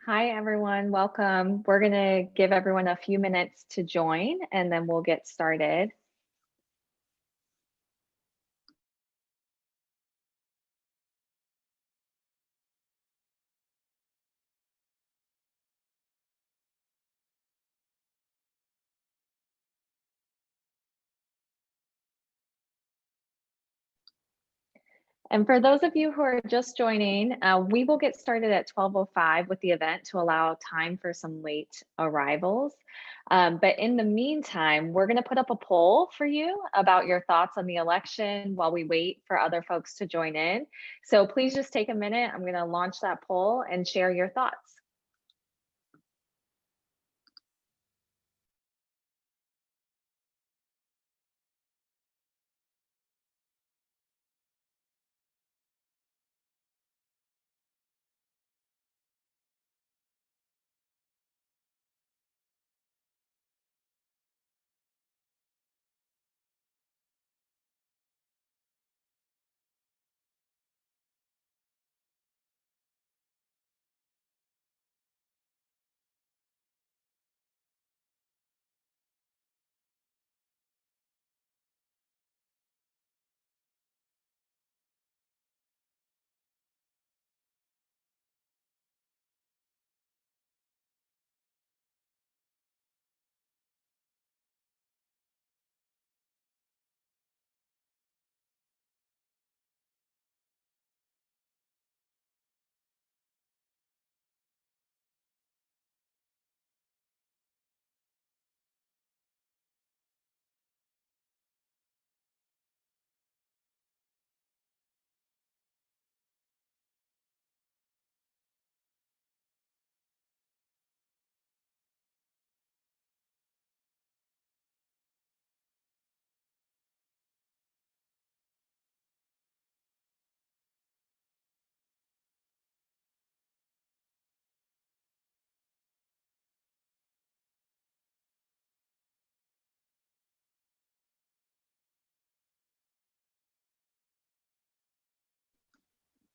Hi, everyone. Welcome. We're going to give everyone a few minutes to join, and then we'll get started. And for those of you who are just joining, we will get started at 12:05 with the event to allow time for some late arrivals. But in the meantime, we're going to put up a poll for you about your thoughts on the election while we wait for other folks to join in. So please just take a minute. I'm going to launch that poll and share your thoughts.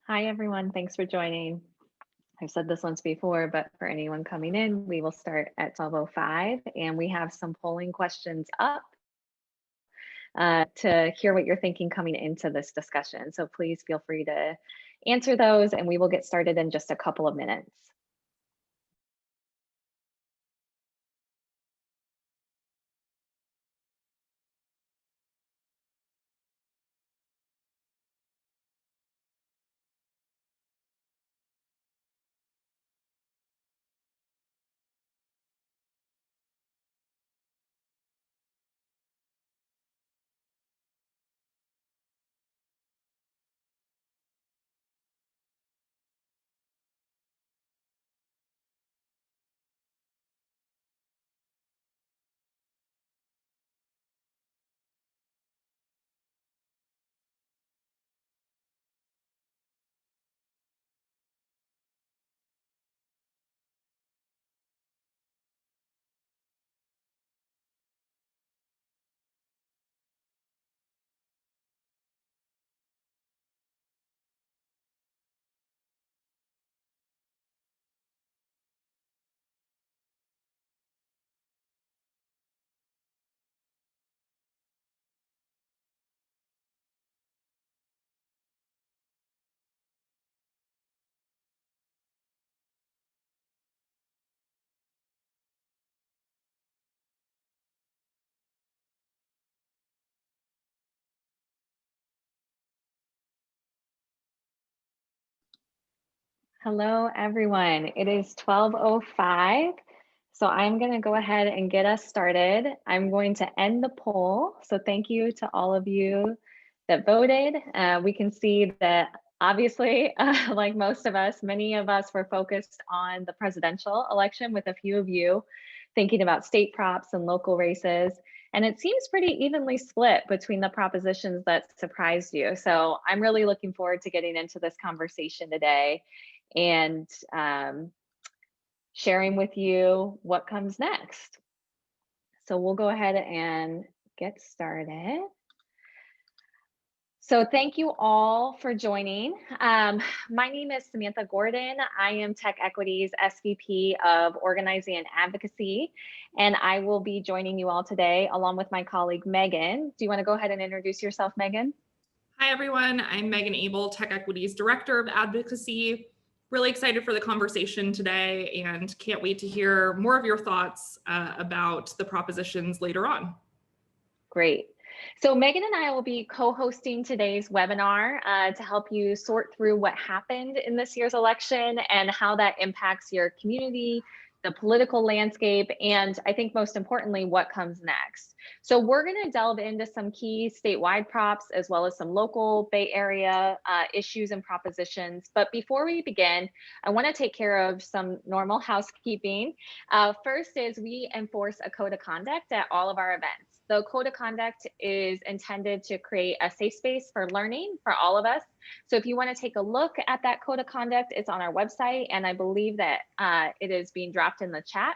Hi, everyone. Thanks for joining. I've said this once before, but for anyone coming in, we will start at 12:05, and we have some polling questions up to hear what you're thinking coming into this discussion. So please feel free to answer those, and we will get started in just a couple of minutes. Hello, everyone. It is 12:05. So I'm going to go ahead and get us started. I'm going to end the poll. So thank you to all of you that voted. We can see that obviously, like most of us, many of us were focused on the presidential election, with a few of you thinking about state props and local races. And it seems pretty evenly split between the propositions that surprised you. So I'm really looking forward to getting into this conversation today and sharing with you what comes next. So we'll go ahead and get started. So thank you all for joining. My name is Samantha Gordon. I am TechEquity's SVP of Organizing and Advocacy, and I will be joining you all today along with my colleague, Megan. Do you want to go ahead and introduce yourself, Megan? Hi, everyone. I'm Megan Abell, TechEquity's Director of Advocacy. Really excited for the conversation today and can't wait to hear more of your thoughts about the propositions later on. Great. So Megan and I will be co-hosting today's webinar to help you sort through what happened in this year's election and how that impacts your community, the political landscape, and I think most importantly, what comes next. So we're going to delve into some key statewide props as well as some local Bay Area issues and propositions. But before we begin, I want to take care of some normal housekeeping. First is we enforce a code of conduct at all of our events. The code of conduct is intended to create a safe space for learning for all of us. So if you want to take a look at that code of conduct, it's on our website, and I believe that it is being dropped in the chat.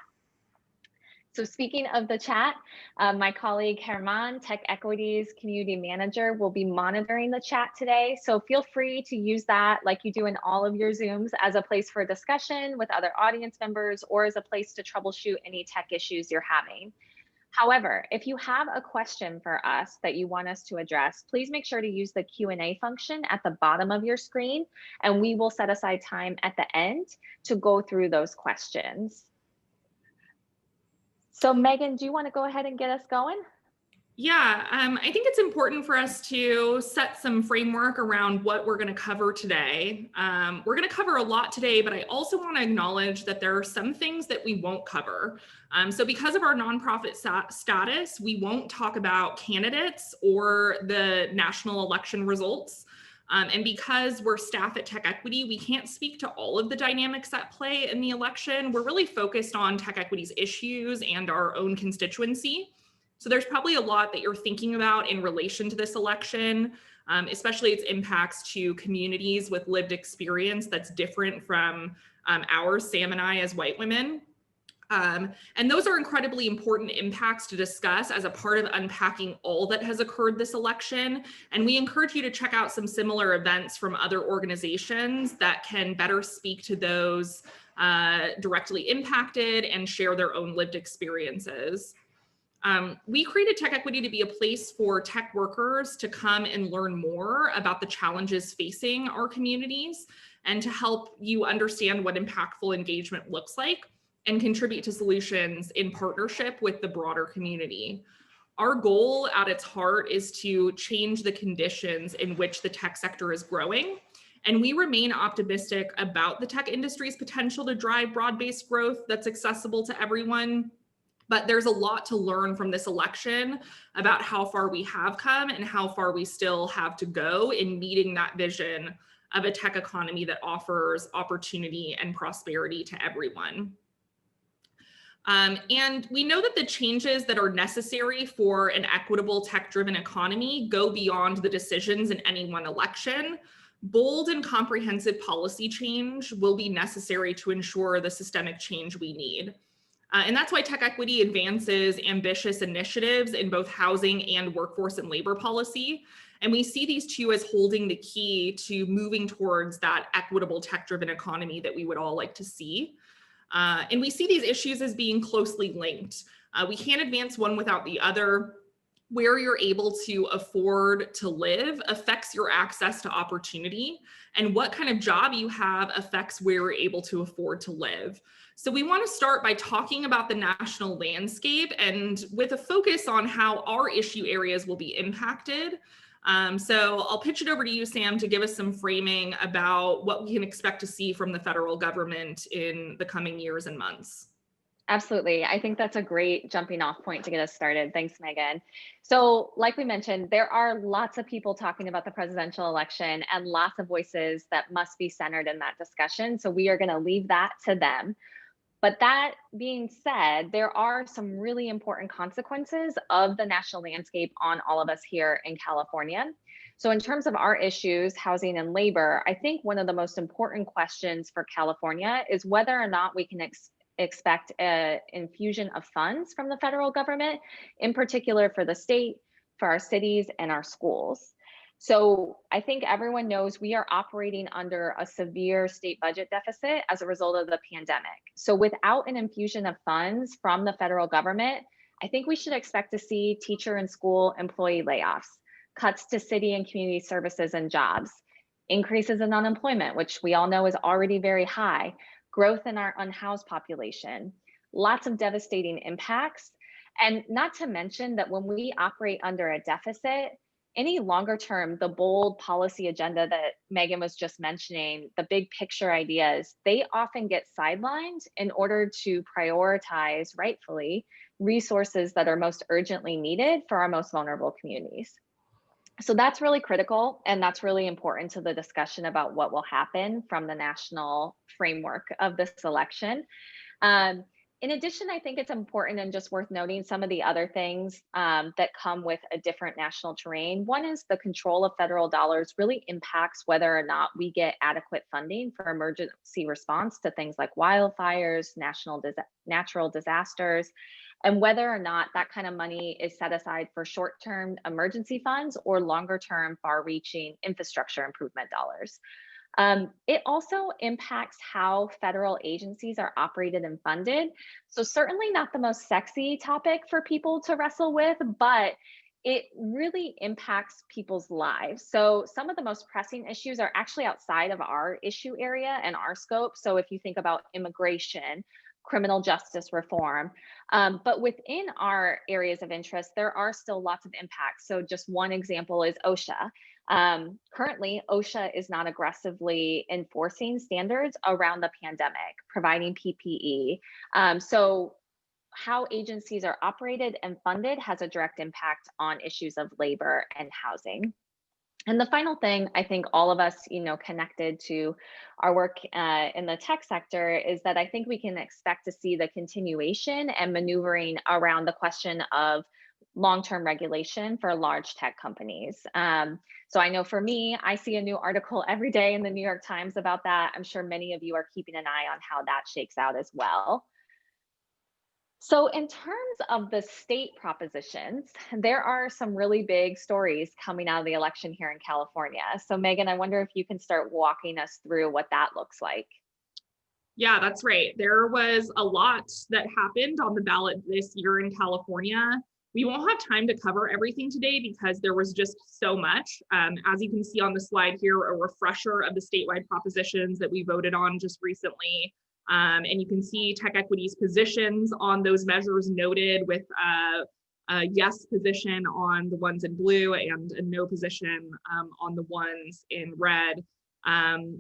So speaking of the chat, my colleague Herman, TechEquity's community manager, will be monitoring the chat today. So feel free to use that like you do in all of your Zooms as a place for discussion with other audience members or as a place to troubleshoot any tech issues you're having. However, if you have a question for us that you want us to address, please make sure to use the Q&A function at the bottom of your screen, and we will set aside time at the end to go through those questions. So Megan, do you want to go ahead and get us going? Yeah, I think it's important for us to set some framework around what we're going to cover today. We're going to cover a lot today, but I also want to acknowledge that there are some things that we won't cover. So because of our nonprofit status, we won't talk about candidates or the national election results. And because we're staff at TechEquity, we can't speak to all of the dynamics at play in the election. We're really focused on TechEquity's issues and our own constituency. So there's probably a lot that you're thinking about in relation to this election, especially its impacts to communities with lived experience that's different from ours, Sam and I, as white women. And those are incredibly important impacts to discuss as a part of unpacking all that has occurred this election. And we encourage you to check out some similar events from other organizations that can better speak to those directly impacted and share their own lived experiences. We created TechEquity to be a place for tech workers to come and learn more about the challenges facing our communities and to help you understand what impactful engagement looks like and contribute to solutions in partnership with the broader community. Our goal at its heart is to change the conditions in which the tech sector is growing. And we remain optimistic about the tech industry's potential to drive broad-based growth that's accessible to everyone. But there's a lot to learn from this election about how far we have come and how far we still have to go in meeting that vision of a tech economy that offers opportunity and prosperity to everyone. And we know that the changes that are necessary for an equitable tech-driven economy go beyond the decisions in any one election. Bold and comprehensive policy change will be necessary to ensure the systemic change we need. And that's why TechEquity advances ambitious initiatives in both housing and workforce and labor policy. And we see these two as holding the key to moving towards that equitable tech-driven economy that we would all like to see. And we see these issues as being closely linked. We can't advance one without the other. Where you're able to afford to live affects your access to opportunity, and what kind of job you have affects where you're able to afford to live. So we want to start by talking about the national landscape and with a focus on how our issue areas will be impacted. So I'll pitch it over to you, Sam, to give us some framing about what we can expect to see from the federal government in the coming years and months. Absolutely. I think that's a great jumping off point to get us started. Thanks, Megan. So like we mentioned, there are lots of people talking about the presidential election and lots of voices that must be centered in that discussion. So we are going to leave that to them. But that being said, there are some really important consequences of the national landscape on all of us here in California. So in terms of our issues, housing and labor, I think one of the most important questions for California is whether or not we can expect an infusion of funds from the federal government, in particular for the state, for our cities and our schools. So I think everyone knows we are operating under a severe state budget deficit as a result of the pandemic. So without an infusion of funds from the federal government, I think we should expect to see teacher and school employee layoffs, cuts to city and community services and jobs, increases in unemployment, which we all know is already very high, growth in our unhoused population, lots of devastating impacts. And not to mention that when we operate under a deficit, any longer term, the bold policy agenda that Megan was just mentioning, the big picture ideas, they often get sidelined in order to prioritize, rightfully, resources that are most urgently needed for our most vulnerable communities. So that's really critical, and that's really important to the discussion about what will happen from the national framework of this election. Um, in addition, I think it's important and just worth noting some of the other things that come with a different national terrain. One is the control of federal dollars really impacts whether or not we get adequate funding for emergency response to things like wildfires, natural disasters, and whether or not that kind of money is set aside for short-term emergency funds or longer-term far-reaching infrastructure improvement dollars. It also impacts how federal agencies are operated and funded. So certainly not the most sexy topic for people to wrestle with, but it really impacts people's lives. So some of the most pressing issues are actually outside of our issue area and our scope. So if you think about immigration, criminal justice reform, but within our areas of interest, there are still lots of impacts. So just one example is OSHA. Currently, OSHA is not aggressively enforcing standards around the pandemic, providing PPE. So how agencies are operated and funded has a direct impact on issues of labor and housing. And the final thing, I think all of us, connected to our work in the tech sector is that I think we can expect to see the continuation and maneuvering around the question of long-term regulation for large tech companies. So I know for me, I see a new article every day in the New York Times about that. I'm sure many of you are keeping an eye on how that shakes out as well. So in terms of the state propositions, there are some really big stories coming out of the election here in California. So Megan, I wonder if you can start walking us through what that looks like. Yeah, that's right. There was a lot that happened on the ballot this year in California. We won't have time to cover everything today because there was just so much. As you can see on the slide here, a refresher of the statewide propositions that we voted on just recently. And you can see TechEquity's positions on those measures noted with a yes position on the ones in blue and a no position on the ones in red.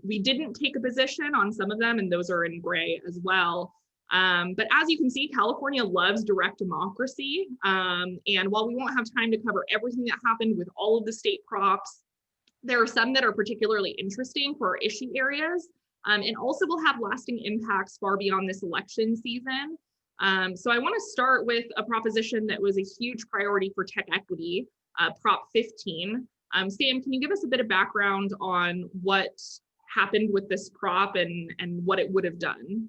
We didn't take a position on some of them, and those are in gray as well. But as you can see, California loves direct democracy. And while we won't have time to cover everything that happened with all of the state props, there are some that are particularly interesting for our issue areas. And also will have lasting impacts far beyond this election season. So I want to start with a proposition that was a huge priority for TechEquity, Prop 15. Sam, can you give us a bit of background on what happened with this prop and what it would have done?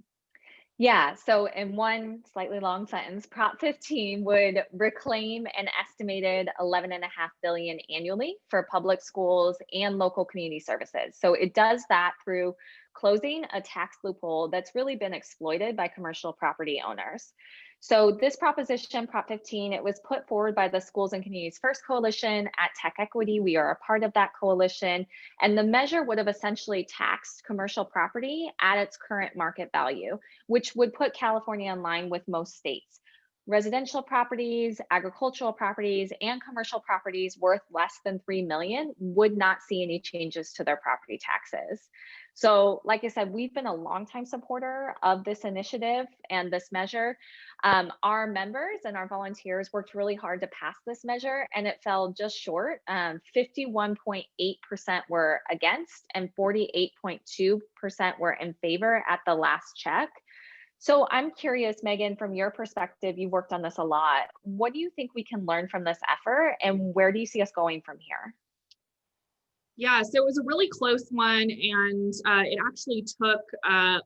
Yeah, so in one slightly long sentence, Prop 15 would reclaim an estimated $11.5 billion annually for public schools and local community services. So it does that through closing a tax loophole that's really been exploited by commercial property owners. So this proposition, Prop 15, it was put forward by the Schools and Communities First Coalition at TechEquity. We are a part of that coalition. And the measure would have essentially taxed commercial property at its current market value, which would put California in line with most states. Residential properties, agricultural properties, and commercial properties worth less than $3 million would not see any changes to their property taxes. So like I said, we've been a longtime supporter of this initiative and this measure. Our members and our volunteers worked really hard to pass this measure, and it fell just short. 51.8% were against and 48.2% were in favor at the last check. So I'm curious, Megan, from your perspective, you've worked on this a lot. What do you think we can learn from this effort, and where do you see us going from here? Yeah, so it was a really close one, and it actually took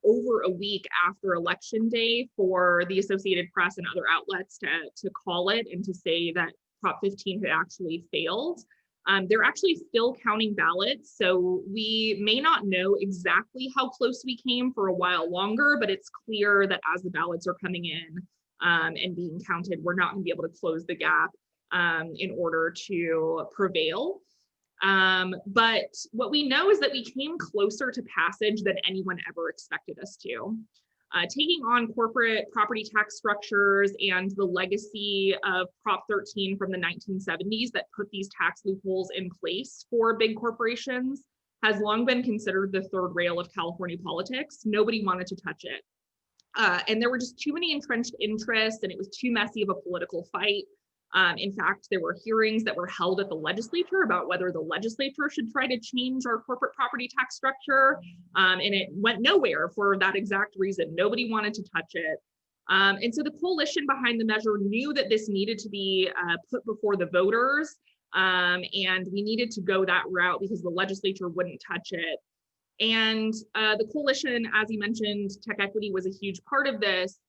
over a week after Election Day for the Associated Press and other outlets to call it and to say that Prop 15 had actually failed. They're actually still counting ballots, so we may not know exactly how close we came for a while longer, but it's clear that as the ballots are coming in and being counted, we're not going to be able to close the gap in order to prevail. But what we know is that we came closer to passage than anyone ever expected us to. Taking on corporate property tax structures and the legacy of Prop 13 from the 1970s that put these tax loopholes in place for big corporations has long been considered the third rail of California politics. Nobody wanted to touch it. And there were just too many entrenched interests, and it was too messy of a political fight. In fact, there were hearings that were held at the legislature about whether the legislature should try to change our corporate property tax structure. And it went nowhere for that exact reason. Nobody wanted to touch it. And so the coalition behind the measure knew that this needed to be put before the voters. And we needed to go that route because the legislature wouldn't touch it. And the coalition, as you mentioned, TechEquity was a huge part of this.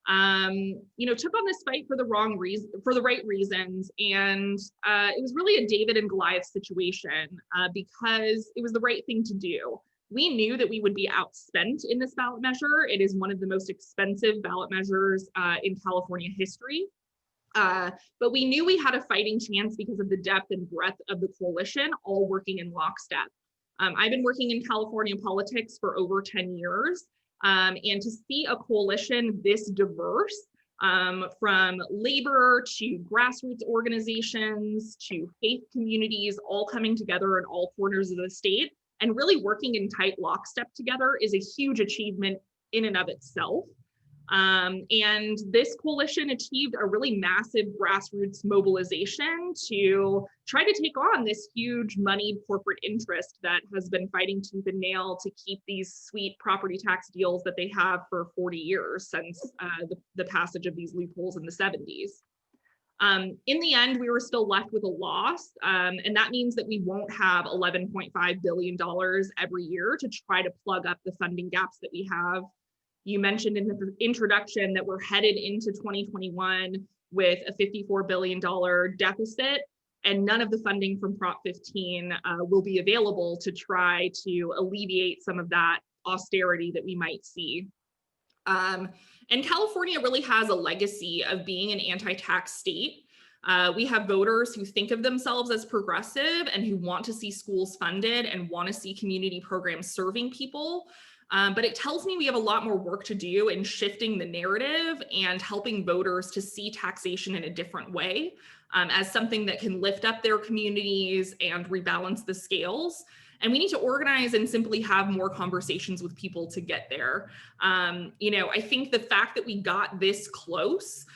Took on this fight for the right reasons. And it was really a David and Goliath situation because it was the right thing to do. We knew that we would be outspent in this ballot measure. It is one of the most expensive ballot measures in California history. But we knew we had a fighting chance because of the depth and breadth of the coalition, all working in lockstep. I've been working in California politics for over 10 years. And to see a coalition this diverse, from labor to grassroots organizations to faith communities, all coming together in all corners of the state and really working in tight lockstep together is a huge achievement in and of itself. And this coalition achieved a really massive grassroots mobilization to try to take on this huge moneyed corporate interest that has been fighting tooth and nail to keep these sweet property tax deals that they have for 40 years since the passage of these loopholes in the 70s. In the end, we were still left with a loss, and that means that we won't have $11.5 billion every year to try to plug up the funding gaps that we have. You mentioned in the introduction that we're headed into 2021 with a $54 billion deficit, and none of the funding from Prop 15 will be available to try to alleviate some of that austerity that we might see. And California really has a legacy of being an anti-tax state. We have voters who think of themselves as progressive and who want to see schools funded and want to see community programs serving people. But it tells me we have a lot more work to do in shifting the narrative and helping voters to see taxation in a different way as something that can lift up their communities and rebalance the scales. And we need to organize and simply have more conversations with people to get there. I think the fact that we got this close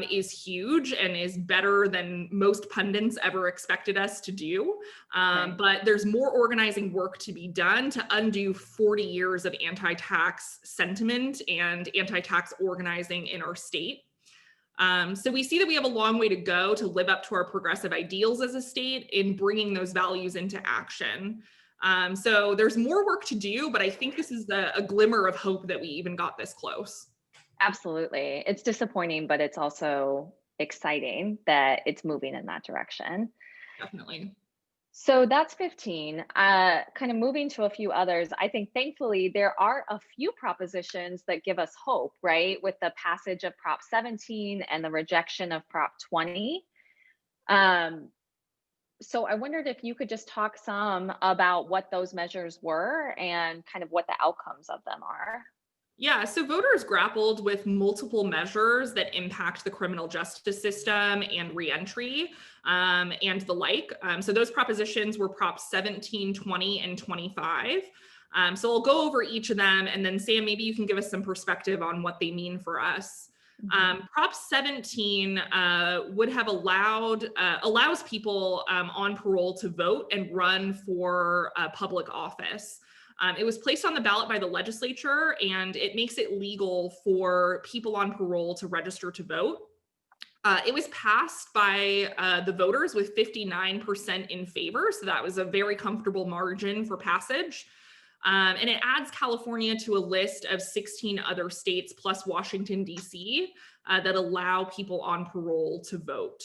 is huge and is better than most pundits ever expected us to do. But there's more organizing work to be done to undo 40 years of anti-tax sentiment and anti-tax organizing in our state. So we see that we have a long way to go to live up to our progressive ideals as a state in bringing those values into action. So there's more work to do, but I think this is a glimmer of hope that we even got this close. Absolutely. It's disappointing, but it's also exciting that it's moving in that direction. Definitely. So that's 15. Kind of moving to a few others, I think thankfully there are a few propositions that give us hope, right? With the passage of Prop 17 and the rejection of Prop 20. So I wondered if you could just talk some about what those measures were and kind of what the outcomes of them are. Yeah, so voters grappled with multiple measures that impact the criminal justice system and reentry and the like. So those propositions were Prop 17, 20, and 25. So I'll go over each of them, and then Sam, maybe you can give us some perspective on what they mean for us. Prop 17 would have allows people on parole to vote and run for public office. It was placed on the ballot by the legislature, and it makes it legal for people on parole to register to vote. It was passed by the voters with 59% in favor, so that was a very comfortable margin for passage. And it adds California to a list of 16 other states plus Washington, D.C. That allow people on parole to vote.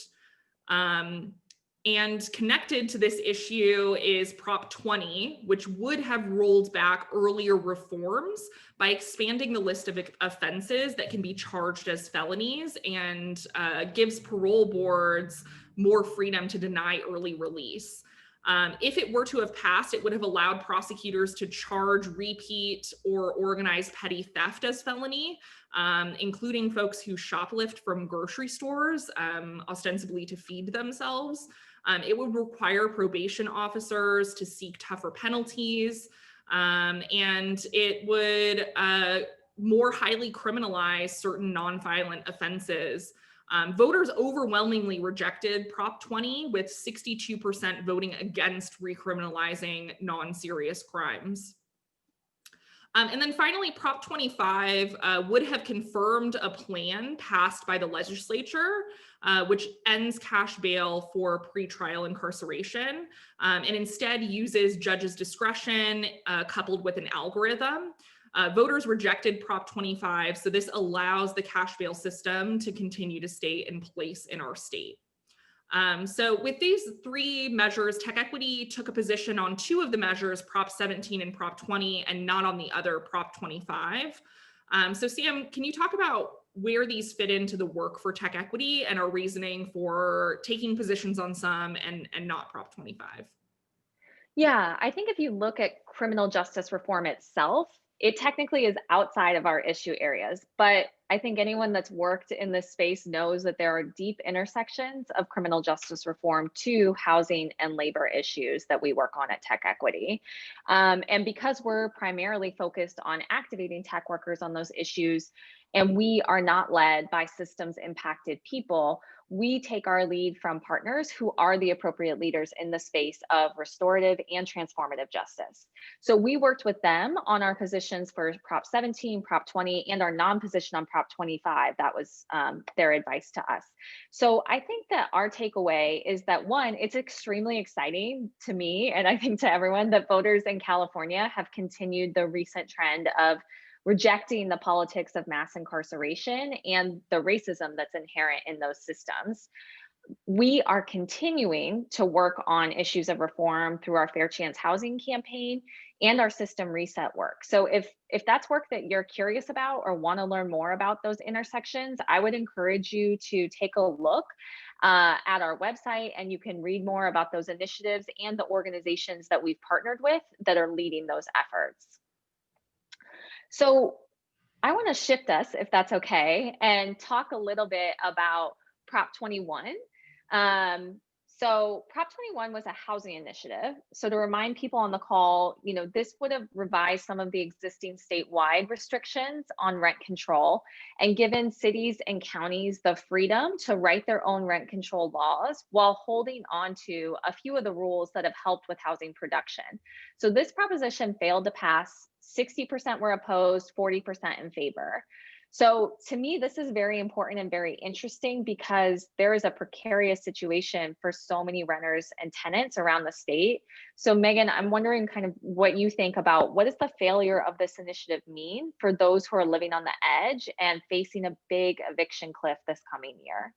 And connected to this issue is Prop 20, which would have rolled back earlier reforms by expanding the list of offenses that can be charged as felonies and gives parole boards more freedom to deny early release. If it were to have passed, it would have allowed prosecutors to charge repeat or organized petty theft as felony, including folks who shoplift from grocery stores, ostensibly to feed themselves. It would require probation officers to seek tougher penalties, and it would more highly criminalize certain nonviolent offenses. Voters overwhelmingly rejected Prop 20, with 62% voting against recriminalizing non-serious crimes. And then finally, Prop 25 would have confirmed a plan passed by the legislature, which ends cash bail for pretrial incarceration, and instead uses judges' discretion coupled with an algorithm. Voters rejected Prop 25, so this allows the cash bail system to continue to stay in place in our state. So with these three measures, TechEquity took a position on two of the measures, Prop 17 and Prop 20, and not on the other, Prop 25. So Sam, can you talk about where these fit into the work for TechEquity and our reasoning for taking positions on some and not Prop 25? Yeah, I think if you look at criminal justice reform itself, it technically is outside of our issue areas, but I think anyone that's worked in this space knows that there are deep intersections of criminal justice reform to housing and labor issues that we work on at TechEquity. And because we're primarily focused on activating tech workers on those issues, and we are not led by systems impacted people, we take our lead from partners who are the appropriate leaders in the space of restorative and transformative justice. So we worked with them on our positions for Prop 17, Prop 20, and our non-position on Prop 25. That was their advice to us. So I think that our takeaway is that, one, it's extremely exciting to me, and I think to everyone, that voters in California have continued the recent trend of rejecting the politics of mass incarceration and the racism that's inherent in those systems. We are continuing to work on issues of reform through our Fair Chance Housing campaign and our system reset work. So if that's work that you're curious about or want to learn more about those intersections, I would encourage you to take a look at our website, and you can read more about those initiatives and the organizations that we've partnered with that are leading those efforts. So I want to shift us, if that's okay, and talk a little bit about Prop 21. So Prop 21 was a housing initiative. So to remind people on the call, this would have revised some of the existing statewide restrictions on rent control and given cities and counties the freedom to write their own rent control laws while holding on to a few of the rules that have helped with housing production. So this proposition failed to pass. 60% were opposed, 40% in favor. So to me, this is very important and very interesting because there is a precarious situation for so many renters and tenants around the state. So Megan, I'm wondering kind of what you think about what does the failure of this initiative mean for those who are living on the edge and facing a big eviction cliff this coming year?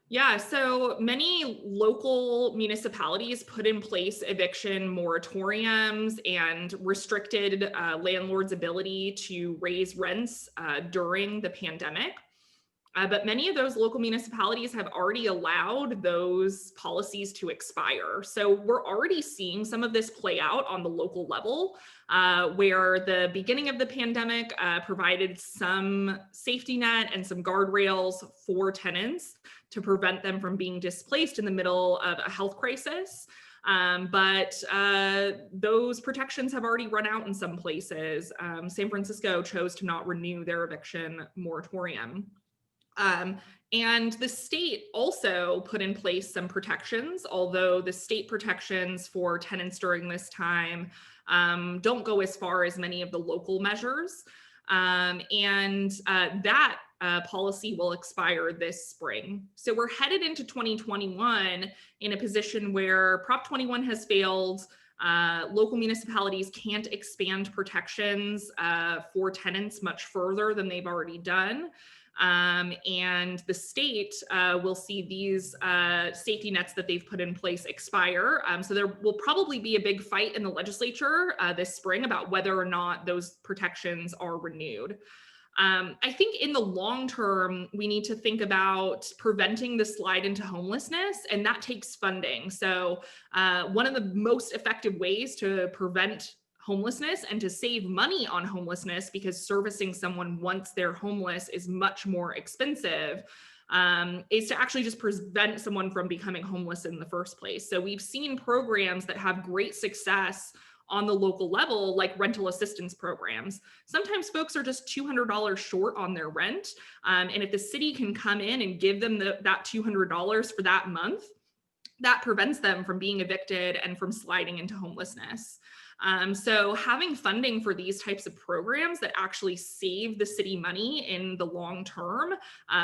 Yeah, so many local municipalities put in place eviction moratoriums and restricted landlords' ability to raise rents during the pandemic. But many of those local municipalities have already allowed those policies to expire. So we're already seeing some of this play out on the local level, where the beginning of the pandemic provided some safety net and some guardrails for tenants to prevent them from being displaced in the middle of a health crisis. But those protections have already run out in some places. San Francisco chose to not renew their eviction moratorium. And the state also put in place some protections, although the state protections for tenants during this time don't go as far as many of the local measures. That policy will expire this spring. So we're headed into 2021 in a position where Prop 21 has failed. Local municipalities can't expand protections for tenants much further than they've already done. And the state will see these safety nets that they've put in place expire. So there will probably be a big fight in the legislature this spring about whether or not those protections are renewed. I think in the long term, we need to think about preventing the slide into homelessness, and that takes funding. So one of the most effective ways to prevent homelessness and to save money on homelessness, because servicing someone once they're homeless is much more expensive, is to actually just prevent someone from becoming homeless in the first place. So we've seen programs that have great success on the local level, like rental assistance programs. Sometimes folks are just $200 short on their rent. And if the city can come in and give them that $200 for that month, that prevents them from being evicted and from sliding into homelessness. So having funding for these types of programs that actually save the city money in the long term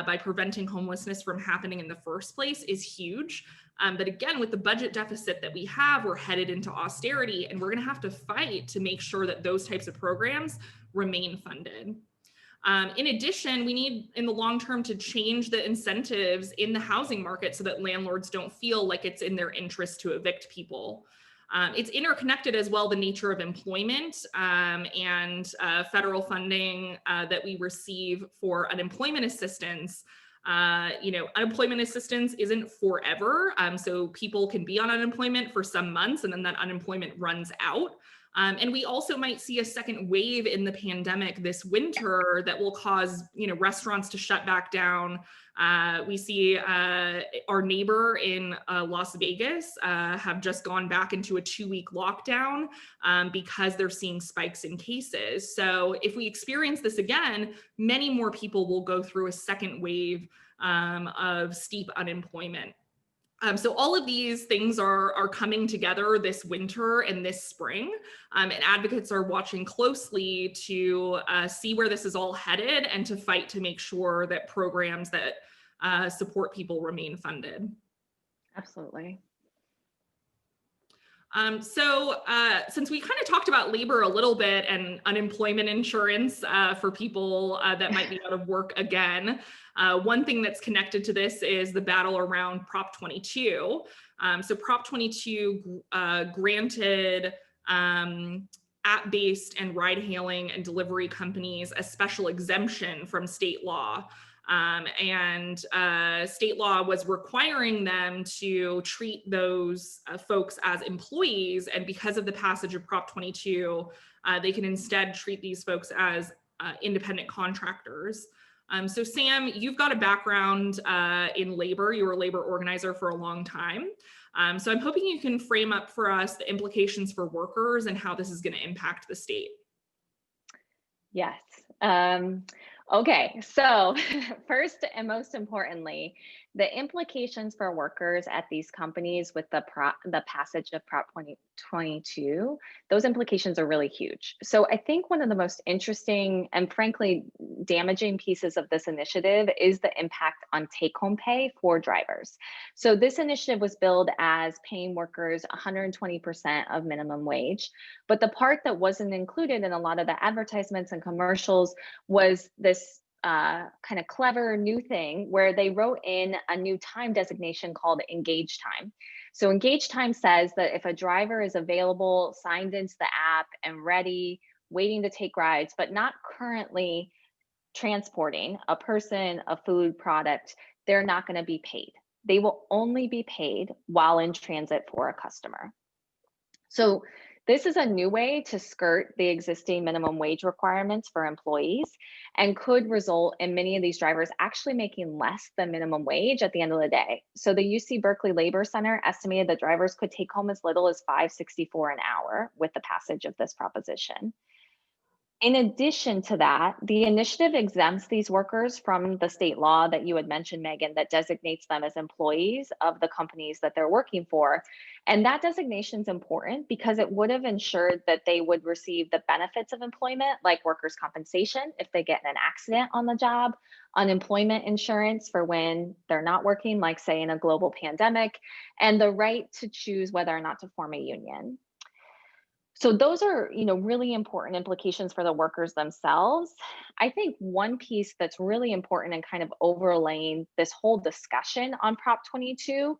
by preventing homelessness from happening in the first place is huge. But again, with the budget deficit that we have, we're headed into austerity, and we're going to have to fight to make sure that those types of programs remain funded. In addition, we need in the long term to change the incentives in the housing market so that landlords don't feel like it's in their interest to evict people. It's interconnected as well, the nature of employment and federal funding that we receive for unemployment assistance. Unemployment assistance isn't forever. So people can be on unemployment for some months and then that unemployment runs out. And we also might see a second wave in the pandemic this winter that will cause, restaurants to shut back down. We see our neighbor in Las Vegas have just gone back into a 2-week lockdown because they're seeing spikes in cases. So if we experience this again, many more people will go through a second wave of steep unemployment. So all of these things are coming together this winter and this spring, and advocates are watching closely to see where this is all headed and to fight to make sure that programs that support people remain funded. Absolutely. Since we kind of talked about labor a little bit and unemployment insurance for people that might be out of work again, one thing that's connected to this is the battle around Prop 22. So Prop 22 granted app-based and ride-hailing and delivery companies a special exemption from state law. State law was requiring them to treat those folks as employees. And because of the passage of Prop 22, they can instead treat these folks as independent contractors. So Sam, you've got a background in labor. You were a labor organizer for a long time. So I'm hoping you can frame up for us the implications for workers and how this is going to impact the state. Yes. Okay, so first and most importantly, the implications for workers at these companies with the passage of Prop 22, those implications are really huge. So I think one of the most interesting and frankly damaging pieces of this initiative is the impact on take-home pay for drivers. So this initiative was billed as paying workers 120% of minimum wage, but the part that wasn't included in a lot of the advertisements and commercials was this kind of clever new thing where they wrote in a new time designation called engage time. So engage time says that if a driver is available, signed into the app and ready, waiting to take rides, but not currently transporting a person, a food product, they're not going to be paid. They will only be paid while in transit for a customer. So this is a new way to skirt the existing minimum wage requirements for employees and could result in many of these drivers actually making less than minimum wage at the end of the day. So the UC Berkeley Labor Center estimated that drivers could take home as little as $5.64 an hour with the passage of this proposition. In addition to that, the initiative exempts these workers from the state law that you had mentioned, Megan, that designates them as employees of the companies that they're working for. And that designation is important because it would have ensured that they would receive the benefits of employment, like workers' compensation if they get in an accident on the job, unemployment insurance for when they're not working, like say in a global pandemic, and the right to choose whether or not to form a union. So those are, really important implications for the workers themselves. I think one piece that's really important and kind of overlaying this whole discussion on Prop 22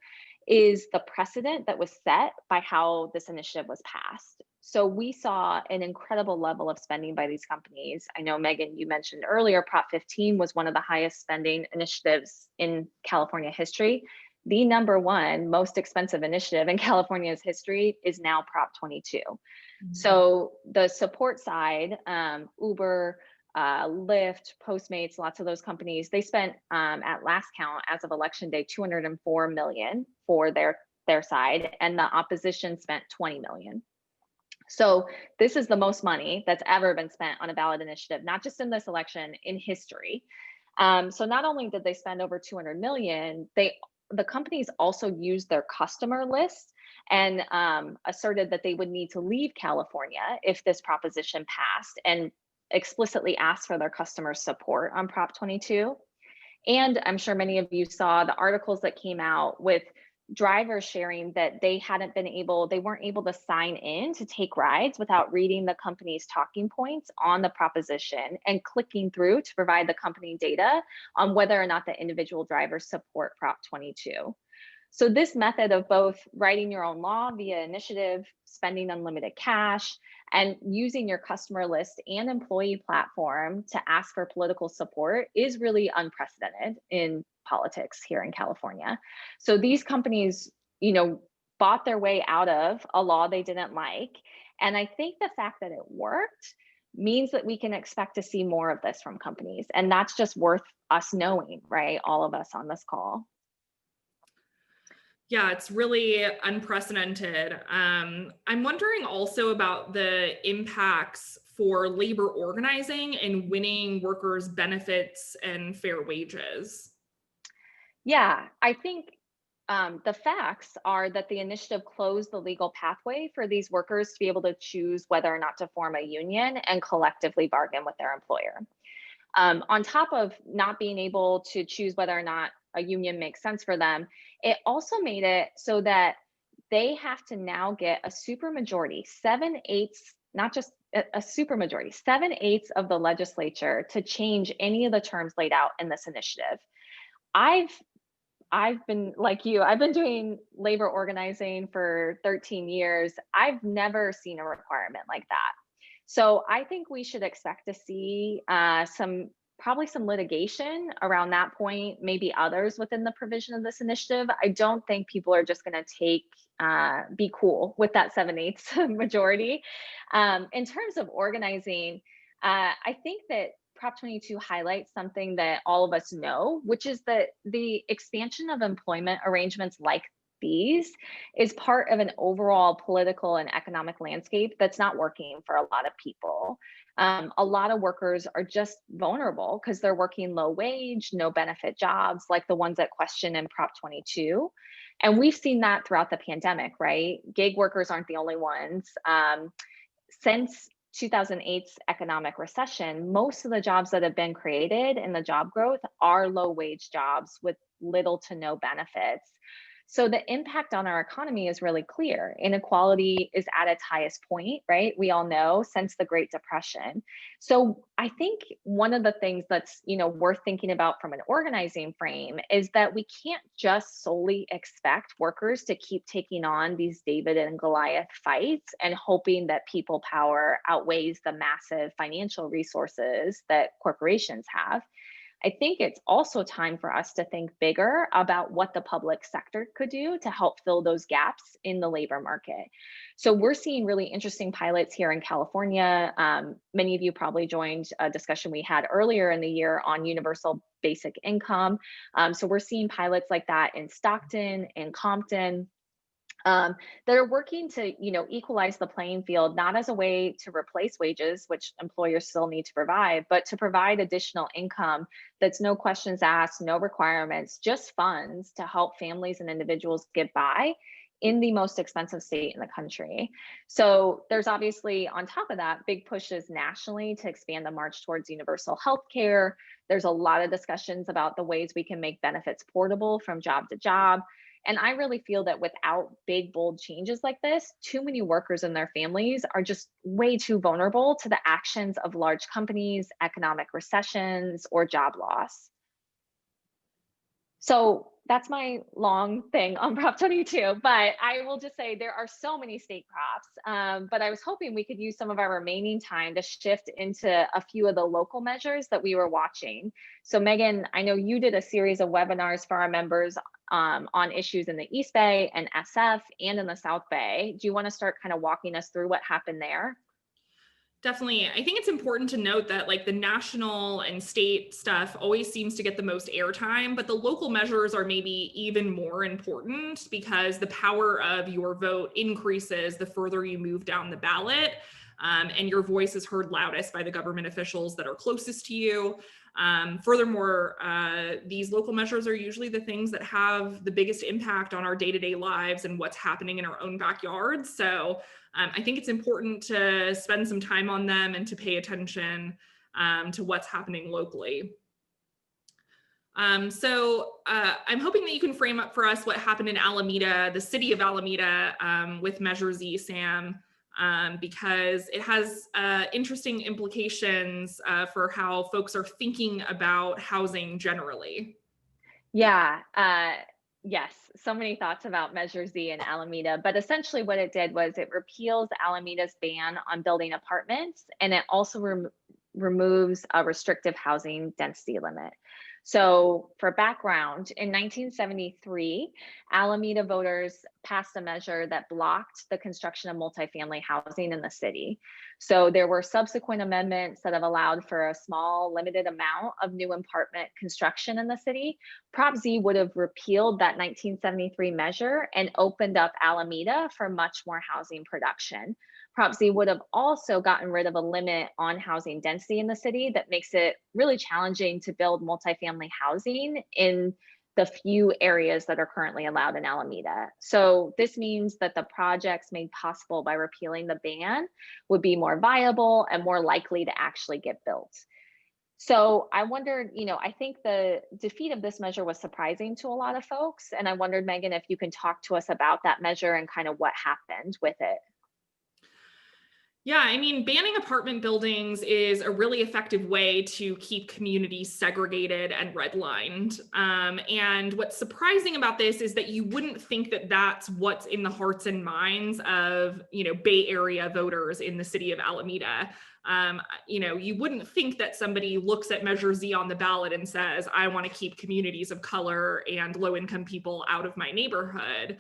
is the precedent that was set by how this initiative was passed. So we saw an incredible level of spending by these companies. I know, Megan, you mentioned earlier, Prop 15 was one of the highest spending initiatives in California history. The number one most expensive initiative in California's history is now Prop 22. So the support side, Uber, Lyft, Postmates, lots of those companies, they spent at last count as of election day, 204 million for their side, and the opposition spent 20 million. So this is the most money that's ever been spent on a ballot initiative, not just in this election, in history. So not only did they spend over 200 million, the companies also used their customer list and asserted that they would need to leave California if this proposition passed, and explicitly asked for their customer support on Prop 22. And I'm sure many of you saw the articles that came out with drivers sharing that they weren't able to sign in to take rides without reading the company's talking points on the proposition and clicking through to provide the company data on whether or not the individual drivers support Prop 22. So this method of both writing your own law via initiative, spending unlimited cash, and using your customer list and employee platform to ask for political support is really unprecedented in politics here in California. So these companies, bought their way out of a law they didn't like. And I think the fact that it worked means that we can expect to see more of this from companies. And that's just worth us knowing, right? All of us on this call. Yeah, it's really unprecedented. I'm wondering also about the impacts for labor organizing and winning workers' benefits and fair wages. Yeah, I think the facts are that the initiative closed the legal pathway for these workers to be able to choose whether or not to form a union and collectively bargain with their employer. On top of not being able to choose whether or not a union makes sense for them, it also made it so that they have to now get a supermajority, 7/8, not just a supermajority, 7/8 of the legislature to change any of the terms laid out in this initiative. I've been like you, I've been doing labor organizing for 13 years. I've never seen a requirement like that. So I think we should expect to see probably some litigation around that point, maybe others within the provision of this initiative. I don't think people are just going to be cool with that 7/8 majority. In terms of organizing, I think that Prop 22 highlights something that all of us know, which is that the expansion of employment arrangements like these is part of an overall political and economic landscape that's not working for a lot of people. A lot of workers are just vulnerable because they're working low wage, no benefit jobs like the ones at question in Prop 22. And we've seen that throughout the pandemic, right? Gig workers aren't the only ones. Since 2008's economic recession, most of the jobs that have been created in the job growth are low wage jobs with little to no benefits. So the impact on our economy is really clear. Inequality is at its highest point, right? We all know, since the Great Depression. So I think one of the things that's, worth thinking about from an organizing frame is that we can't just solely expect workers to keep taking on these David and Goliath fights and hoping that people power outweighs the massive financial resources that corporations have. I think it's also time for us to think bigger about what the public sector could do to help fill those gaps in the labor market. So we're seeing really interesting pilots here in California. Many of you probably joined a discussion we had earlier in the year on universal basic income. So we're seeing pilots like that in Stockton, in Compton, that are working to equalize the playing field, not as a way to replace wages, which employers still need to provide, but to provide additional income that's no questions asked, no requirements, just funds to help families and individuals get by in the most expensive state in the country. So there's obviously, on top of that, big pushes nationally to expand the march towards universal health care. There's a lot of discussions about the ways we can make benefits portable from job to job. And I really feel that without big, bold changes like this, too many workers and their families are just way too vulnerable to the actions of large companies, economic recessions, or job loss. So that's my long thing on Prop 22, but I will just say there are so many state props. But I was hoping we could use some of our remaining time to shift into a few of the local measures that we were watching. So Megan, I know you did a series of webinars for our members on issues in the East Bay and SF and in the South Bay. Do you want to start kind of walking us through what happened there? Definitely. I think it's important to note that like the national and state stuff always seems to get the most airtime, but the local measures are maybe even more important because the power of your vote increases the further you move down the ballot. And your voice is heard loudest by the government officials that are closest to you. Furthermore, these local measures are usually the things that have the biggest impact on our day-to-day lives and what's happening in our own backyards. So I think it's important to spend some time on them and to pay attention to what's happening locally. I'm hoping that you can frame up for us what happened in Alameda, the city of Alameda, with Measure Z, Sam, because it has interesting implications for how folks are thinking about housing generally. Yeah, yes, so many thoughts about Measure Z in Alameda, but essentially what it did was it repeals Alameda's ban on building apartments, and it also removes a restrictive housing density limit. So for background, in 1973, Alameda voters passed a measure that blocked the construction of multifamily housing in the city. So there were subsequent amendments that have allowed for a small, limited amount of new apartment construction in the city. Prop Z would have repealed that 1973 measure and opened up Alameda for much more housing production. Prop Z would have also gotten rid of a limit on housing density in the city that makes it really challenging to build multifamily housing in the few areas that are currently allowed in Alameda. So this means that the projects made possible by repealing the ban would be more viable and more likely to actually get built. So I wondered, I think the defeat of this measure was surprising to a lot of folks. And I wondered, Megan, if you can talk to us about that measure and kind of what happened with it. Yeah, I mean, banning apartment buildings is a really effective way to keep communities segregated and redlined. And what's surprising about this is that you wouldn't think that that's what's in the hearts and minds of, Bay Area voters in the city of Alameda. You wouldn't think that somebody looks at Measure Z on the ballot and says, I want to keep communities of color and low-income people out of my neighborhood.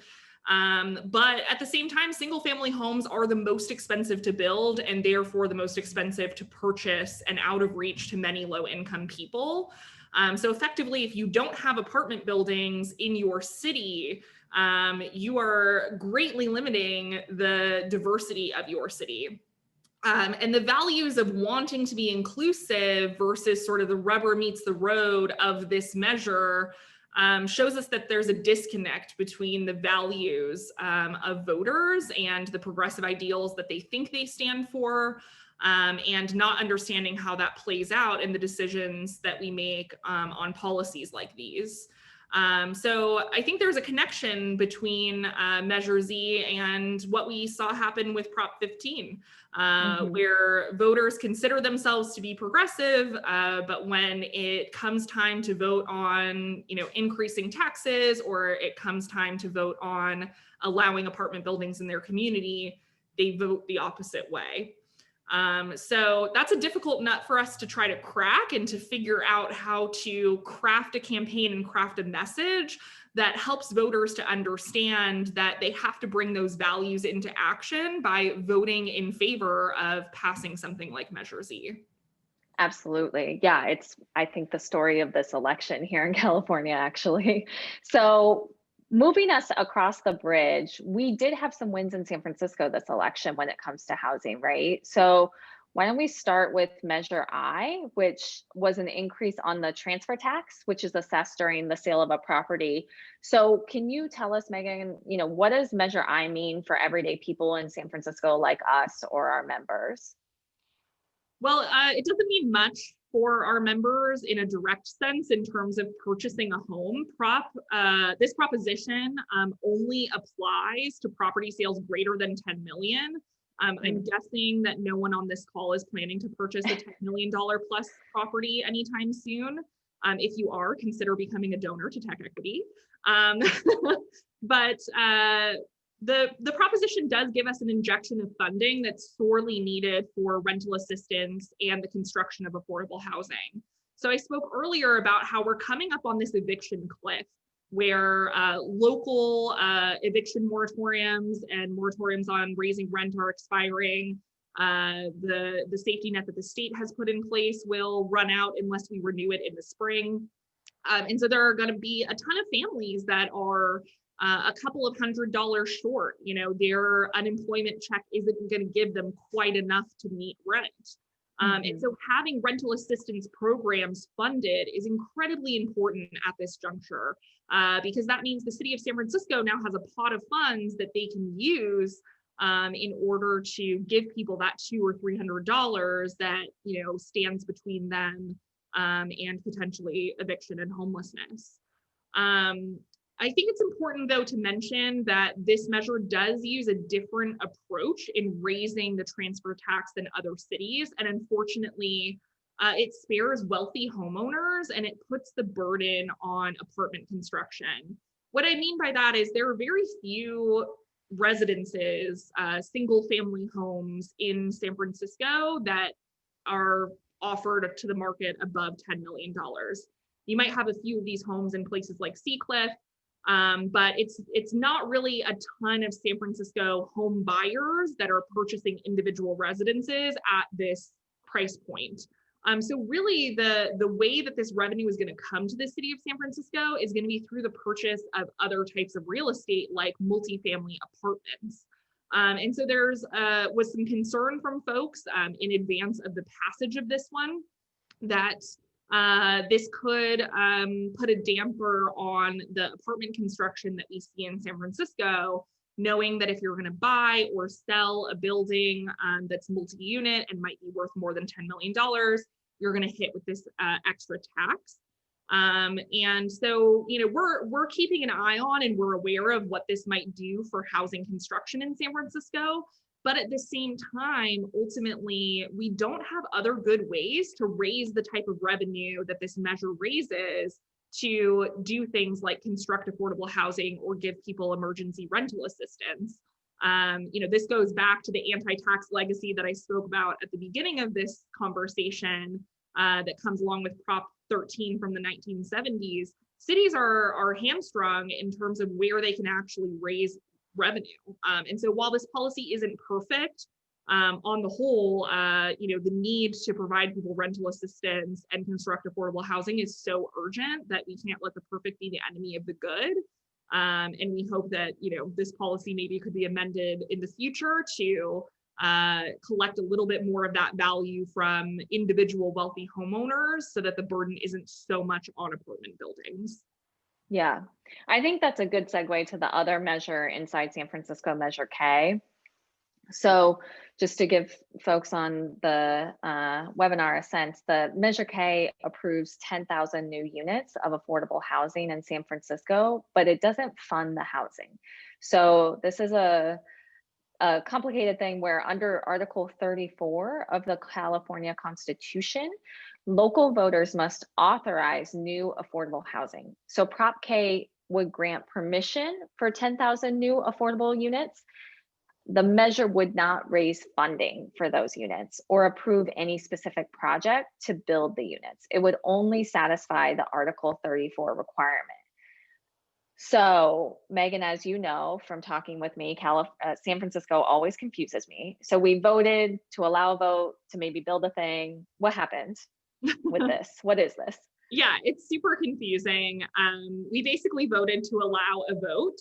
But at the same time, single family homes are the most expensive to build and therefore the most expensive to purchase and out of reach to many low income people. So effectively, if you don't have apartment buildings in your city, you are greatly limiting the diversity of your city. And the values of wanting to be inclusive versus sort of the rubber meets the road of this measure shows us that there's a disconnect between the values of voters and the progressive ideals that they think they stand for, and not understanding how that plays out in the decisions that we make on policies like these. So I think there's a connection between Measure Z and what we saw happen with Prop 15, where voters consider themselves to be progressive, but when it comes time to vote on, increasing taxes, or it comes time to vote on allowing apartment buildings in their community, they vote the opposite way. So that's a difficult nut for us to try to crack and to figure out how to craft a campaign and craft a message that helps voters to understand that they have to bring those values into action by voting in favor of passing something like Measure Z. Absolutely. Yeah, it's, I think, the story of this election here in California, actually. So moving us across the bridge, we did have some wins in San Francisco this election when it comes to housing, right? So why don't we start with Measure I, which was an increase on the transfer tax, which is assessed during the sale of a property. So can you tell us, Megan, what does Measure I mean for everyday people in San Francisco like us or our members? Well, it doesn't mean much for our members in a direct sense in terms of purchasing a home. This proposition only applies to property sales greater than 10 million. I'm guessing that no one on this call is planning to purchase a $10 million plus property anytime soon. If you are, consider becoming a donor to TechEquity. But the proposition does give us an injection of funding that's sorely needed for rental assistance and the construction of affordable housing. So I spoke earlier about how we're coming up on this eviction cliff where local eviction moratoriums and moratoriums on raising rent are expiring. The safety net that the state has put in place will run out unless we renew it in the spring. And so there are going to be a ton of families that are a couple of $100s short. You know, their unemployment check isn't going to give them quite enough to meet rent. And so having rental assistance programs funded is incredibly important at this juncture, because that means the city of San Francisco now has a pot of funds that they can use in order to give people that $200 or $300 that, you know, stands between them and potentially eviction and homelessness. I think it's important, though, to mention that this measure does use a different approach in raising the transfer tax than other cities. And unfortunately, it spares wealthy homeowners and it puts the burden on apartment construction. What I mean by that is there are very few residences, single family homes in San Francisco that are offered to the market above $10 million. You might have a few of these homes in places like Seacliff, but it's not really a ton of San Francisco home buyers that are purchasing individual residences at this price point. So really the way that this revenue is going to come to the city of San Francisco is going to be through the purchase of other types of real estate like multifamily apartments. And so there's was some concern from folks in advance of the passage of this one that this could put a damper on the apartment construction that we see in San Francisco, knowing that if you're going to buy or sell a building that's multi-unit and might be worth more than $10 million, you're going to hit with this extra tax. And so, you know, we're keeping an eye on and we're aware of what this might do for housing construction in San Francisco. But at the same time, ultimately, we don't have other good ways to raise the type of revenue that this measure raises to do things like construct affordable housing or give people emergency rental assistance. You know, this goes back to the anti-tax legacy that I spoke about at the beginning of this conversation that comes along with Prop 13 from the 1970s. Cities are hamstrung in terms of where they can actually raise revenue. And so while this policy isn't perfect, on the whole, you know, the need to provide people rental assistance and construct affordable housing is so urgent that we can't let the perfect be the enemy of the good. And we hope that, you know, this policy maybe could be amended in the future to collect a little bit more of that value from individual wealthy homeowners so that the burden isn't so much on apartment buildings. Yeah, I think that's a good segue to the other measure inside San Francisco, Measure K. So just to give folks on the webinar a sense, the Measure K approves 10,000 new units of affordable housing in San Francisco, but it doesn't fund the housing. So this is a complicated thing where under Article 34 of the California Constitution, local voters must authorize new affordable housing. So Prop K would grant permission for 10,000 new affordable units. The measure would not raise funding for those units or approve any specific project to build the units. It would only satisfy the Article 34 requirement. So Megan, as you know from talking with me, San Francisco always confuses me. So we voted to allow a vote to maybe build a thing. What happened with this? What is this? Yeah, it's super confusing. We basically voted to allow a vote.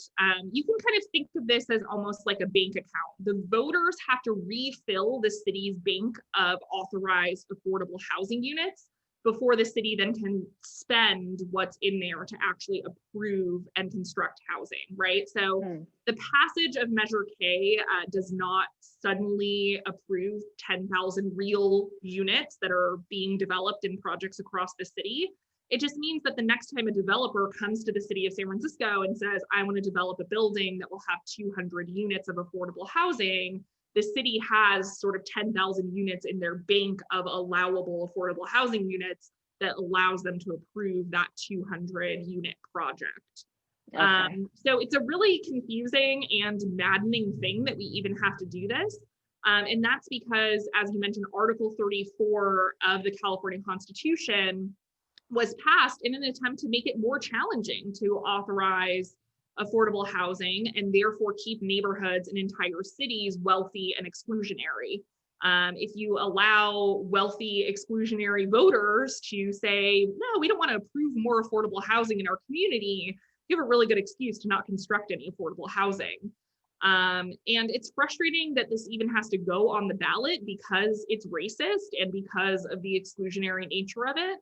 You can kind of think of this as almost like a bank account. The voters have to refill the city's bank of authorized affordable housing units before the city then can spend what's in there to actually approve and construct housing, right? So the passage of Measure K does not suddenly approve 10,000 real units that are being developed in projects across the city. It just means that the next time a developer comes to the city of San Francisco and says, I want to develop a building that will have 200 units of affordable housing, the city has sort of 10,000 units in their bank of allowable affordable housing units that allows them to approve that 200 unit project. Okay. So it's a really confusing and maddening thing that we even have to do this. And that's because, as you mentioned, Article 34 of the California Constitution was passed in an attempt to make it more challenging to authorize affordable housing and therefore keep neighborhoods and entire cities wealthy and exclusionary. If you allow wealthy exclusionary voters to say, no, we don't want to approve more affordable housing in our community, you have a really good excuse to not construct any affordable housing. And it's frustrating that this even has to go on the ballot because it's racist and because of the exclusionary nature of it.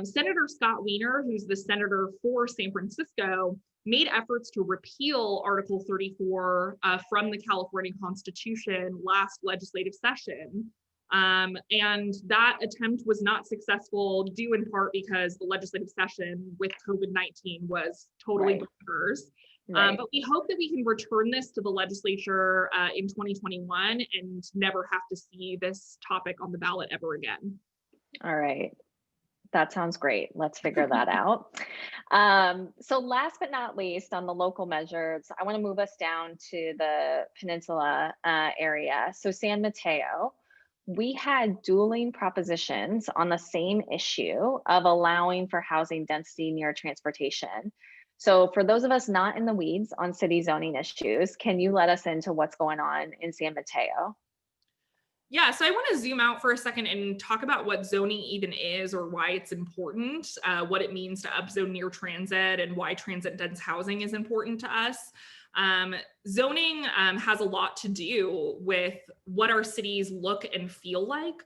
Senator Scott Wiener, who's the senator for San Francisco, made efforts to repeal Article 34 from the California Constitution last legislative session. And that attempt was not successful, due in part because the legislative session with COVID-19 was totally bonkers. But we hope that we can return this to the legislature in 2021 and never have to see this topic on the ballot ever again. All right. That sounds great. Let's figure that out. So last but not least, on the local measures, I want to move us down to the peninsula area. So San Mateo, we had dueling propositions on the same issue of allowing for housing density near transportation. So for those of us not in the weeds on city zoning issues, can you let us into what's going on in San Mateo? Yeah, so I want to zoom out for a second and talk about what zoning even is or why it's important, what it means to upzone near transit and why transit dense housing is important to us. Zoning has a lot to do with what our cities look and feel like,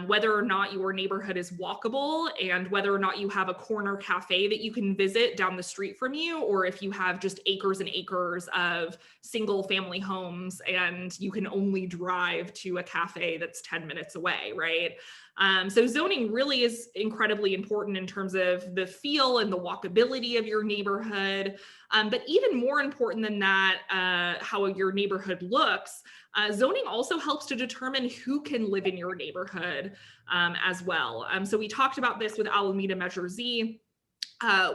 whether or not your neighborhood is walkable and whether or not you have a corner cafe that you can visit down the street from you, or if you have just acres and acres of single family homes and you can only drive to a cafe that's 10 minutes away, right? So zoning really is incredibly important in terms of the feel and the walkability of your neighborhood. But even more important than that, how your neighborhood looks, zoning also helps to determine who can live in your neighborhood as well. So we talked about this with Alameda Measure Z.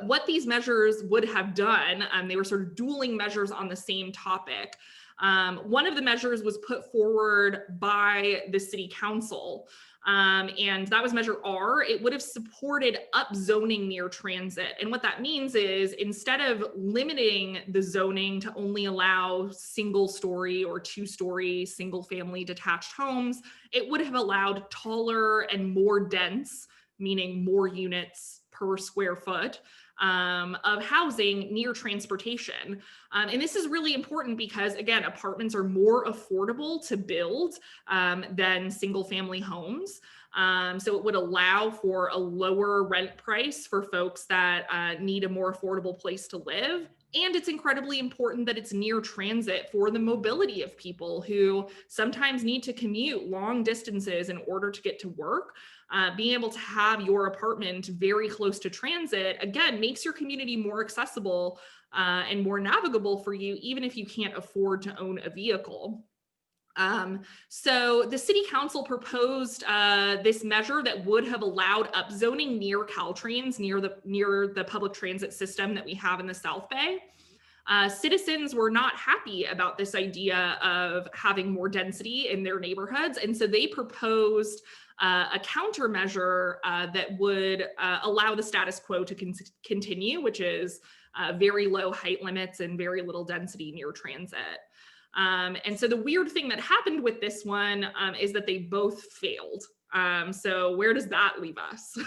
What these measures would have done, they were sort of dueling measures on the same topic. One of the measures was put forward by the city council, and that was Measure R. It would have supported upzoning near transit. And what that means is instead of limiting the zoning to only allow single story or two-story single family detached homes, it would have allowed taller and more dense, meaning more units per square foot, of housing near transportation. And this is really important because, again, apartments are more affordable to build than single family homes. So it would allow for a lower rent price for folks that need a more affordable place to live. And it's incredibly important that it's near transit for the mobility of people who sometimes need to commute long distances in order to get to work. Being able to have your apartment very close to transit, again, makes your community more accessible and more navigable for you, even if you can't afford to own a vehicle. So the city council proposed this measure that would have allowed upzoning near Caltrains, near the public transit system that we have in the South Bay. Citizens were not happy about this idea of having more density in their neighborhoods, and so they proposed a countermeasure that would allow the status quo to continue, which is very low height limits and very little density near transit. And so the weird thing that happened with this one is that they both failed. So where does that leave us?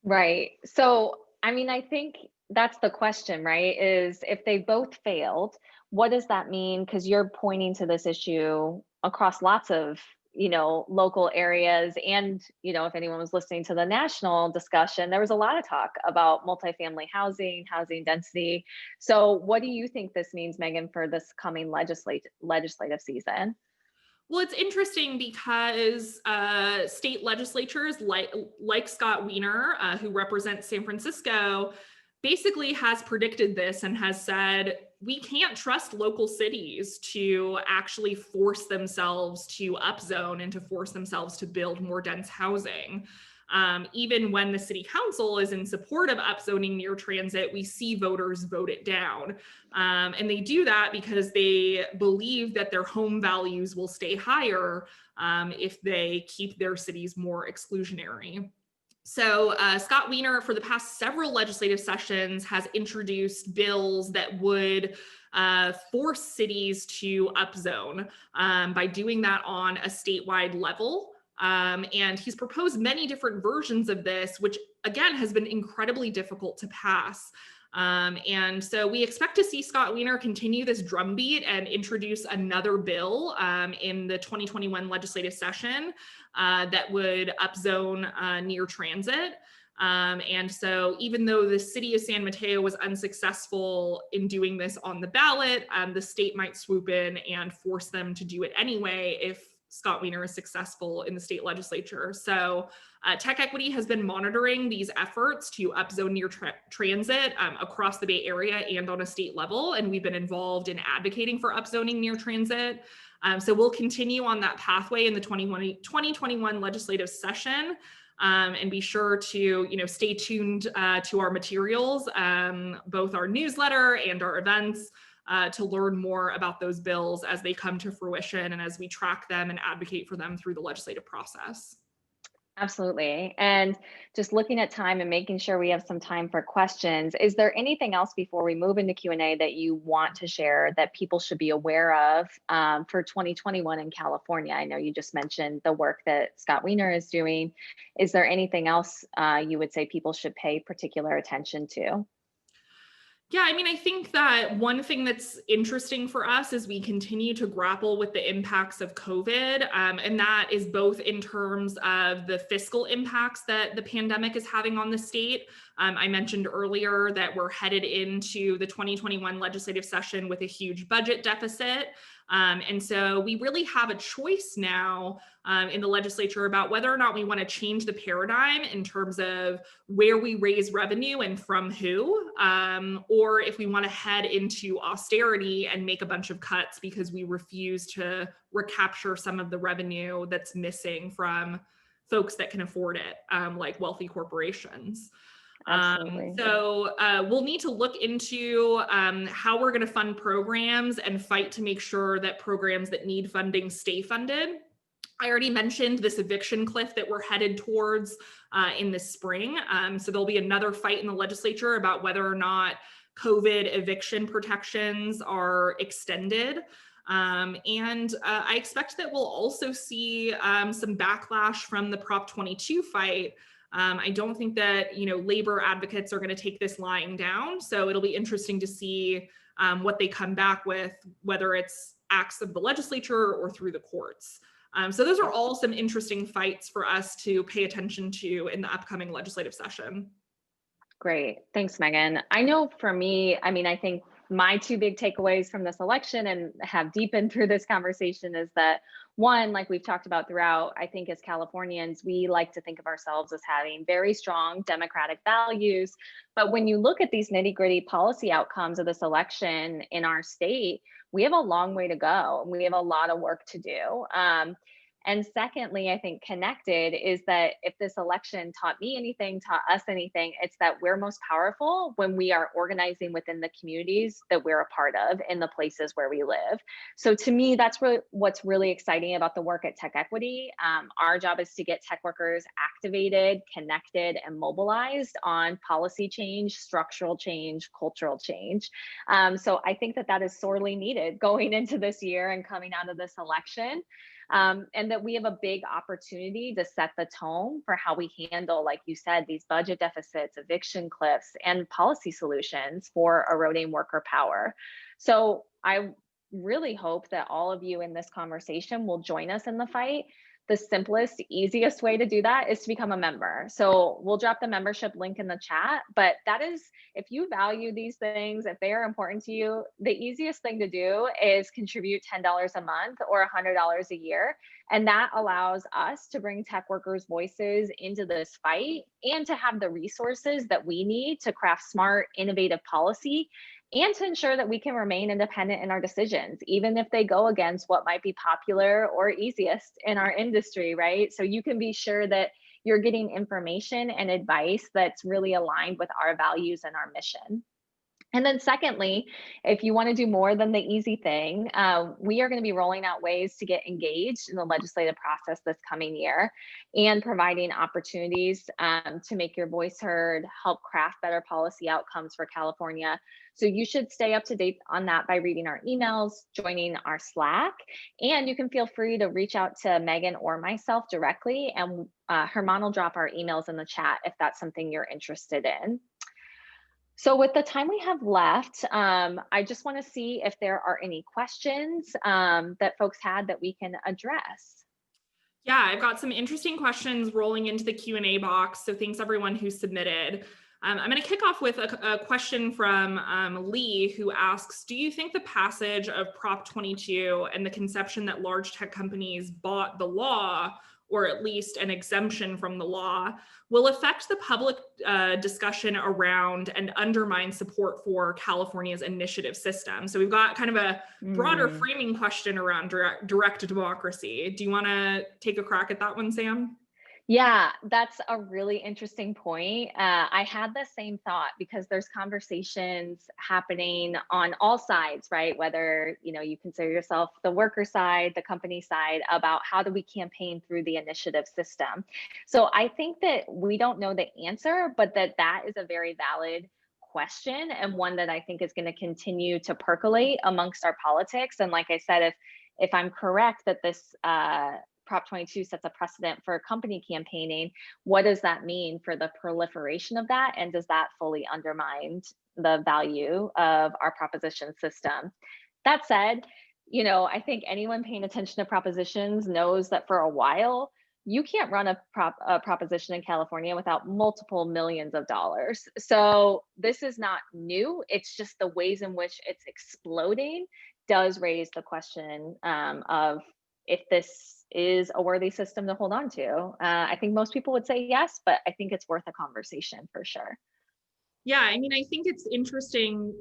Right. So, I mean, I think that's the question, right? Is if they both failed, what does that mean? Because you're pointing to this issue across lots of local areas. And, if anyone was listening to the national discussion, there was a lot of talk about multifamily housing density. So what do you think this means, Megan, for this coming legislative season? Well, it's interesting because state legislatures like Scott Wiener, who represents San Francisco, basically has predicted this and has said, we can't trust local cities to actually force themselves to upzone and to force themselves to build more dense housing. Even when the city council is in support of upzoning near transit, we see voters vote it down. And they do that because they believe that their home values will stay higher if they keep their cities more exclusionary. So Scott Wiener, for the past several legislative sessions, has introduced bills that would force cities to upzone by doing that on a statewide level. And he's proposed many different versions of this, which again has been incredibly difficult to pass. And so we expect to see Scott Wiener continue this drumbeat and introduce another bill in the 2021 legislative session that would upzone near transit. And so even though the city of San Mateo was unsuccessful in doing this on the ballot, the state might swoop in and force them to do it anyway if Scott Wiener is successful in the state legislature. So TechEquity has been monitoring these efforts to upzone near transit across the Bay Area and on a state level, and we've been involved in advocating for upzoning near transit. So we'll continue on that pathway in the 2021 legislative session. And be sure to stay tuned to our materials, both our newsletter and our events, to learn more about those bills as they come to fruition and as we track them and advocate for them through the legislative process. Absolutely. And just looking at time and making sure we have some time for questions, is there anything else before we move into Q&A that you want to share that people should be aware of for 2021 in California? I know you just mentioned the work that Scott Wiener is doing. Is there anything else you would say people should pay particular attention to? Yeah, I think that one thing that's interesting for us as we continue to grapple with the impacts of COVID, and that is both in terms of the fiscal impacts that the pandemic is having on the state. I mentioned earlier that we're headed into the 2021 legislative session with a huge budget deficit. And so we really have a choice now in the legislature about whether or not we want to change the paradigm in terms of where we raise revenue and from who, or if we want to head into austerity and make a bunch of cuts because we refuse to recapture some of the revenue that's missing from folks that can afford it, like wealthy corporations. So we'll need to look into how we're going to fund programs and fight to make sure that programs that need funding stay funded. I already mentioned this eviction cliff that we're headed towards in the spring. So there'll be another fight in the legislature about whether or not COVID eviction protections are extended. And I expect that we'll also see some backlash from the Prop 22 fight. I don't think that labor advocates are going to take this lying down. So it'll be interesting to see what they come back with, whether it's acts of the legislature or through the courts. So those are all some interesting fights for us to pay attention to in the upcoming legislative session. Great. Thanks, Megan. I know for me, I think my two big takeaways from this election and have deepened through this conversation is that one, like we've talked about throughout, I think as Californians, we like to think of ourselves as having very strong democratic values. But when you look at these nitty-gritty policy outcomes of this election in our state, we have a long way to go. We have a lot of work to do. And secondly, I think connected is that if this election taught me anything, taught us anything, it's that we're most powerful when we are organizing within the communities that we're a part of in the places where we live. So to me, that's what's really exciting about the work at TechEquity. Our job is to get tech workers activated, connected, and mobilized on policy change, structural change, cultural change. So I think that is sorely needed going into this year and coming out of this election. And that we have a big opportunity to set the tone for how we handle, like you said, these budget deficits, eviction cliffs, and policy solutions for eroding worker power. So I really hope that all of you in this conversation will join us in the fight. The simplest, easiest way to do that is to become a member. So we'll drop the membership link in the chat, but that is, if you value these things, if they are important to you, the easiest thing to do is contribute $10 a month or $100 a year. And that allows us to bring tech workers' voices into this fight and to have the resources that we need to craft smart, innovative policy and to ensure that we can remain independent in our decisions, even if they go against what might be popular or easiest in our industry, right? So you can be sure that you're getting information and advice that's really aligned with our values and our mission. And then secondly, if you want to do more than the easy thing, we are going to be rolling out ways to get engaged in the legislative process this coming year and providing opportunities to make your voice heard, help craft better policy outcomes for California. So you should stay up to date on that by reading our emails, joining our Slack, and you can feel free to reach out to Megan or myself directly, and Herman will drop our emails in the chat if that's something you're interested in. So with the time we have left, I just want to see if there are any questions that folks had that we can address. Yeah, I've got some interesting questions rolling into the Q&A box. So thanks everyone who submitted. I'm going to kick off with a question from Lee, who asks, do you think the passage of Prop 22 and the conception that large tech companies bought the law, or at least an exemption from the law, will affect the public discussion around and undermine support for California's initiative system? So we've got kind of a broader framing question around direct democracy. Do you want to take a crack at that one, Sam? Yeah, that's a really interesting point. I had the same thought because there's conversations happening on all sides, right? Whether you consider yourself the worker side, the company side, about how do we campaign through the initiative system. So I think that we don't know the answer, but that is a very valid question and one that I think is going to continue to percolate amongst our politics. And like I said, if I'm correct that this Prop 22 sets a precedent for company campaigning, what does that mean for the proliferation of that? And does that fully undermine the value of our proposition system? That said, I think anyone paying attention to propositions knows that for a while, you can't run a proposition in California without multiple millions of dollars. So this is not new. It's just the ways in which it's exploding does raise the question of if this is a worthy system to hold on to. I think most people would say yes, but I think it's worth a conversation for sure. Yeah, I mean, I think it's interesting,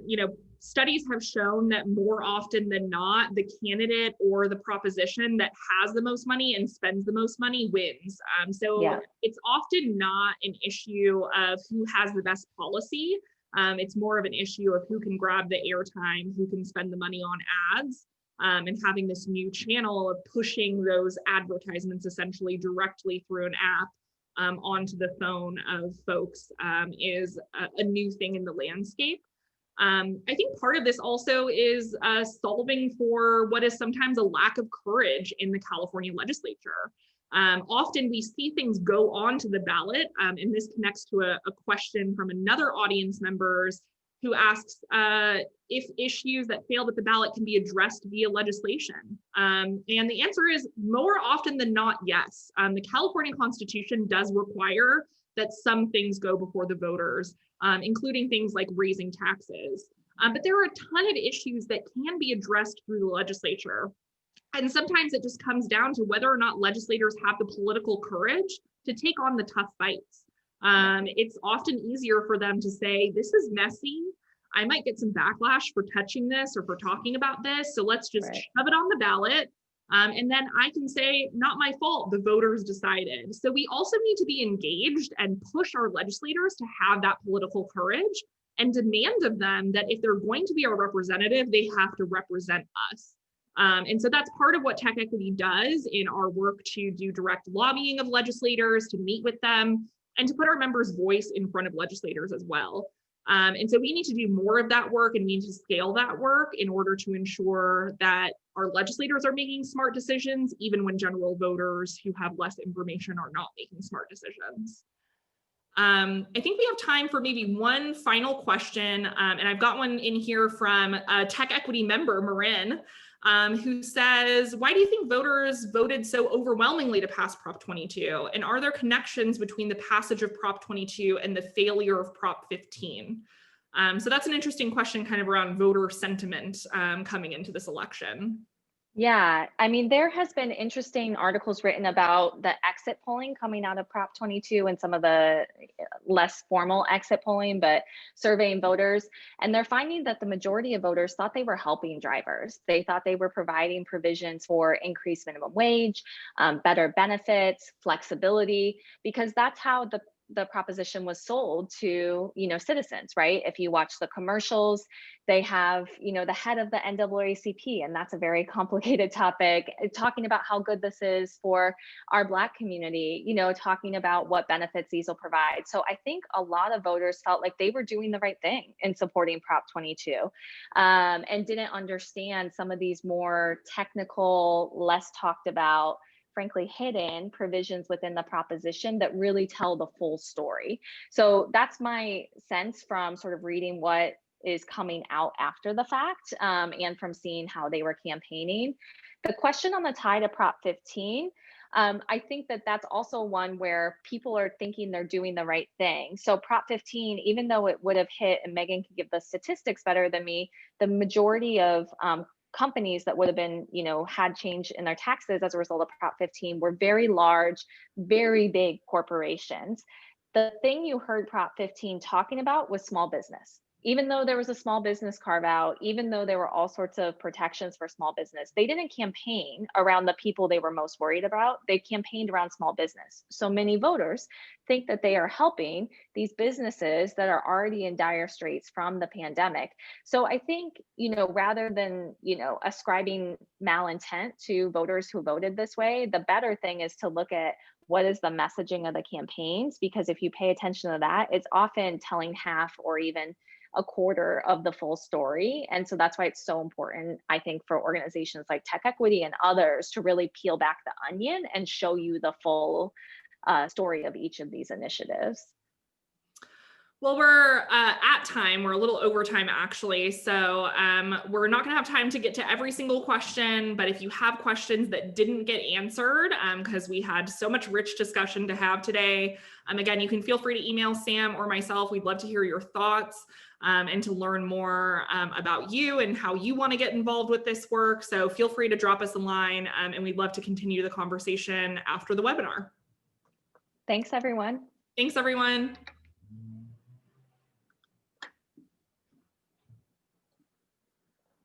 studies have shown that more often than not, the candidate or the proposition that has the most money and spends the most money wins. So it's often not an issue of who has the best policy. It's more of an issue of who can grab the airtime, who can spend the money on ads. And having this new channel of pushing those advertisements essentially directly through an app onto the phone of folks is a new thing in the landscape. I think part of this also is solving for what is sometimes a lack of courage in the California legislature. Often we see things go onto the ballot, and this connects to a question from another audience members who asks if issues that failed at the ballot can be addressed via legislation. And the answer is more often than not, yes. The California Constitution does require that some things go before the voters, including things like raising taxes. But there are a ton of issues that can be addressed through the legislature. And sometimes it just comes down to whether or not legislators have the political courage to take on the tough fights. It's often easier for them to say, this is messy. I might get some backlash for touching this or for talking about this. So let's just shove it on the ballot. And then I can say, not my fault, the voters decided. So we also need to be engaged and push our legislators to have that political courage and demand of them that if they're going to be our representative, they have to represent us. And so that's part of what TechEquity does in our work to do direct lobbying of legislators, to meet with them, and to put our members' voice in front of legislators as well. And so we need to do more of that work, and we need to scale that work in order to ensure that our legislators are making smart decisions, even when general voters who have less information are not making smart decisions. I think we have time for maybe one final question, and I've got one in here from a TechEquity member, Marin, who says, why do you think voters voted so overwhelmingly to pass Prop 22? And are there connections between the passage of Prop 22 and the failure of Prop 15? So that's an interesting question kind of around voter sentiment coming into this election. Yeah, I mean, there has been interesting articles written about the exit polling coming out of Prop 22 and some of the less formal exit polling, but surveying voters. And they're finding that the majority of voters thought they were helping drivers. They thought they were providing provisions for increased minimum wage, better benefits, flexibility, because that's how the proposition was sold to, citizens, right? If you watch the commercials, they have, the head of the NAACP, and that's a very complicated topic, talking about how good this is for our Black community, talking about what benefits these will provide. So I think a lot of voters felt like they were doing the right thing in supporting Prop 22, and didn't understand some of these more technical, less talked about, frankly hidden provisions within the proposition that really tell the full story. So that's my sense from sort of reading what is coming out after the fact, and from seeing how they were campaigning. The question on the tie to Prop 15, I think that that's also one where people are thinking they're doing the right thing. So Prop 15, even though it would have hit, and Megan could give the statistics better than me, the majority of companies that would have been, had change in their taxes as a result of Prop 15 were very large, very big corporations. The thing you heard Prop 15 talking about was small business. Even though there was a small business carve out, even though there were all sorts of protections for small business, they didn't campaign around the people they were most worried about. They campaigned around small business. So many voters think that they are helping these businesses that are already in dire straits from the pandemic. So I think, rather than, ascribing malintent to voters who voted this way, the better thing is to look at what is the messaging of the campaigns, because if you pay attention to that, it's often telling half or even a quarter of the full story. And so that's why it's so important, I think, for organizations like TechEquity and others to really peel back the onion and show you the full story of each of these initiatives. Well, we're at time. We're a little over time, actually. So we're not going to have time to get to every single question. But if you have questions that didn't get answered, because we had so much rich discussion to have today, again, you can feel free to email Sam or myself. We'd love to hear your thoughts and to learn more about you and how you want to get involved with this work. So feel free to drop us a line, and we'd love to continue the conversation after the webinar. Thanks, everyone. Thanks, everyone.